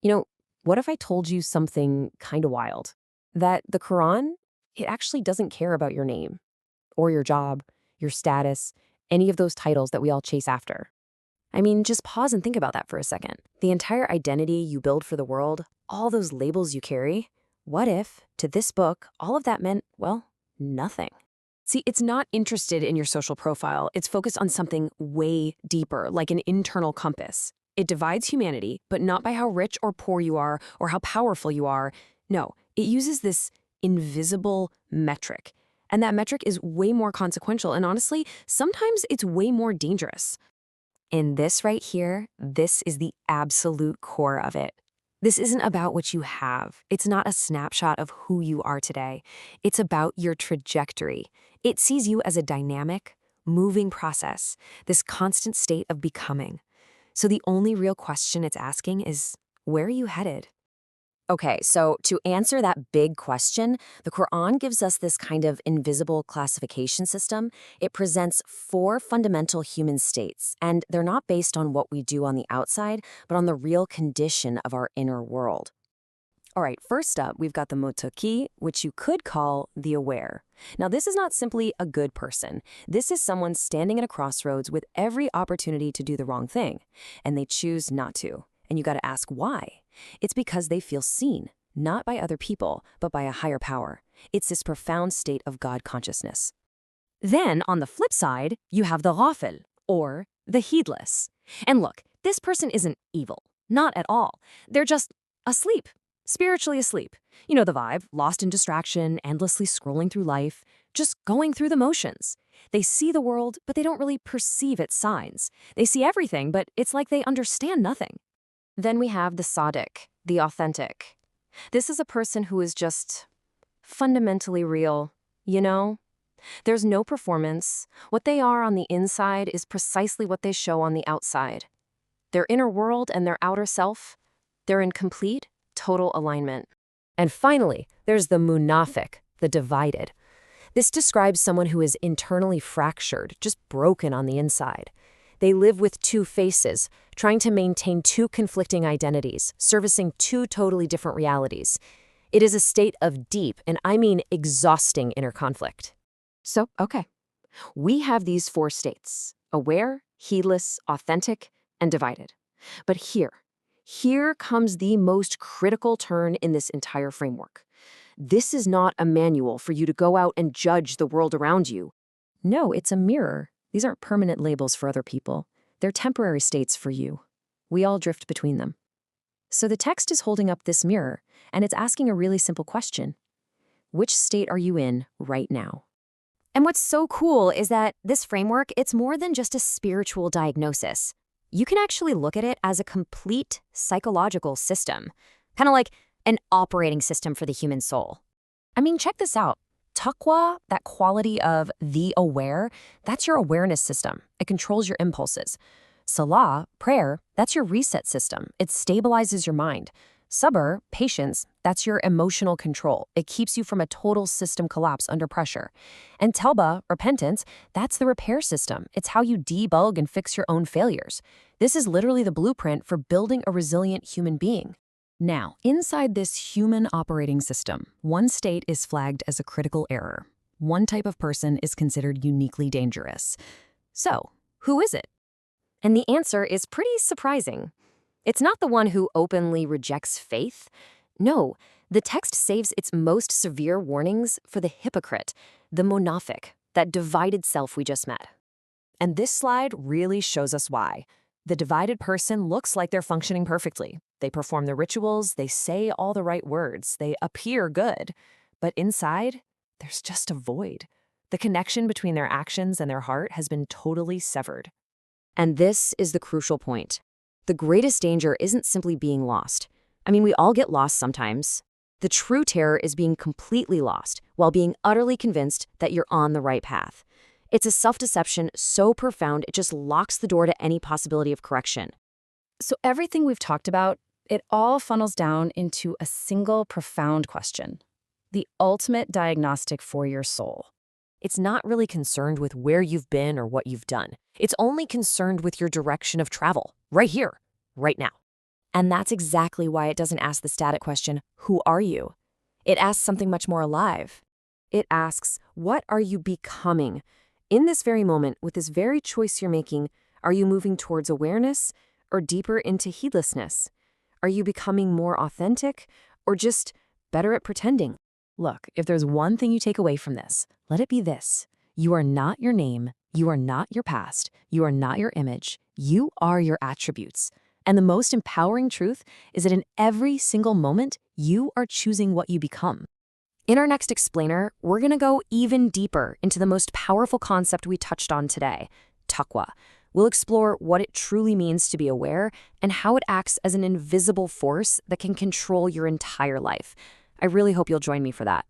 You know, what if I told you something kind of wild? That the Quran, it actually doesn't care about your name or your job, your status, any of those titles that we all chase after. I mean, just pause and think about that for a second. The entire identity you build for the world, all those labels you carry, what if, to this book, all of that meant, well, nothing? See, it's not interested in your social profile. It's focused on something way deeper, like an internal compass. It divides humanity, but not by how rich or poor you are or how powerful you are. No, it uses this invisible metric. And that metric is way more consequential. And honestly, sometimes it's way more dangerous. In this right here, this is the absolute core of it. This isn't about what you have. It's not a snapshot of who you are today. It's about your trajectory. It sees you as a dynamic, moving process, this constant state of becoming. So the only real question it's asking is, where are you headed? Okay, so to answer that big question, the Quran gives us this kind of invisible classification system. It presents four fundamental human states, and they're not based on what we do on the outside, but on the real condition of our inner world. All right, first up, we've got the mutaki, which you could call the aware. Now, this is not simply a good person. This is someone standing at a crossroads with every opportunity to do the wrong thing, and they choose not to. And you got to ask why. It's because they feel seen, not by other people, but by a higher power. It's this profound state of God consciousness. Then, on the flip side, you have the ghafil, or the heedless. And look, this person isn't evil. Not at all. They're just asleep, spiritually asleep. You know the vibe, lost in distraction, endlessly scrolling through life, just going through the motions. They see the world, but they don't really perceive its signs. They see everything, but it's like they understand nothing. Then we have the Sadiq, the authentic. This is a person who is just fundamentally real, you know? There's no performance. What they are on the inside is precisely what they show on the outside. Their inner world and their outer self, they're in complete, total alignment. And finally, there's the munafiq, the divided. This describes someone who is internally fractured, just broken on the inside. They live with two faces, trying to maintain two conflicting identities, servicing two totally different realities. It is a state of deep, and I mean exhausting inner conflict. So, okay, we have these four states: aware, heedless, authentic, and divided. But here comes the most critical turn in this entire framework. This is not a manual for you to go out and judge the world around you. No, it's a mirror. These aren't permanent labels for other people. They're temporary states for you. We all drift between them. So the text is holding up this mirror, and it's asking a really simple question. Which state are you in right now? And what's so cool is that this framework, it's more than just a spiritual diagnosis. You can actually look at it as a complete psychological system, kind of like an operating system for the human soul. I mean, check this out. Taqwa, that quality of the aware, that's your awareness system. It controls your impulses. Salah, prayer, that's your reset system. It stabilizes your mind. Sabr, patience, that's your emotional control. It keeps you from a total system collapse under pressure. And Tawbah, repentance, that's the repair system. It's how you debug and fix your own failures. This is literally the blueprint for building a resilient human being. Now, inside this human operating system, one state is flagged as a critical error. One type of person is considered uniquely dangerous. So, who is it? And the answer is pretty surprising. It's not the one who openly rejects faith. No, the text saves its most severe warnings for the hypocrite, the munafiq, that divided self we just met. And this slide really shows us why. The divided person looks like they're functioning perfectly. They perform the rituals, they say all the right words, they appear good. But inside, there's just a void. The connection between their actions and their heart has been totally severed. And this is the crucial point. The greatest danger isn't simply being lost. I mean, we all get lost sometimes. The true terror is being completely lost while being utterly convinced that you're on the right path. It's a self-deception so profound it just locks the door to any possibility of correction. So everything we've talked about, it all funnels down into a single profound question: the ultimate diagnostic for your soul. It's not really concerned with where you've been or what you've done. It's only concerned with your direction of travel, right here, right now. And that's exactly why it doesn't ask the static question, who are you? It asks something much more alive. It asks, what are you becoming? In this very moment, with this very choice you're making, are you moving towards awareness or deeper into heedlessness? Are you becoming more authentic or just better at pretending? Look, if there's one thing you take away from this, let it be this. You are not your name. You are not your past. You are not your image. You are your attributes. And the most empowering truth is that in every single moment, you are choosing what you become. In our next explainer, we're going to go even deeper into the most powerful concept we touched on today, taqwa. We'll explore what it truly means to be aware and how it acts as an invisible force that can control your entire life. I really hope you'll join me for that.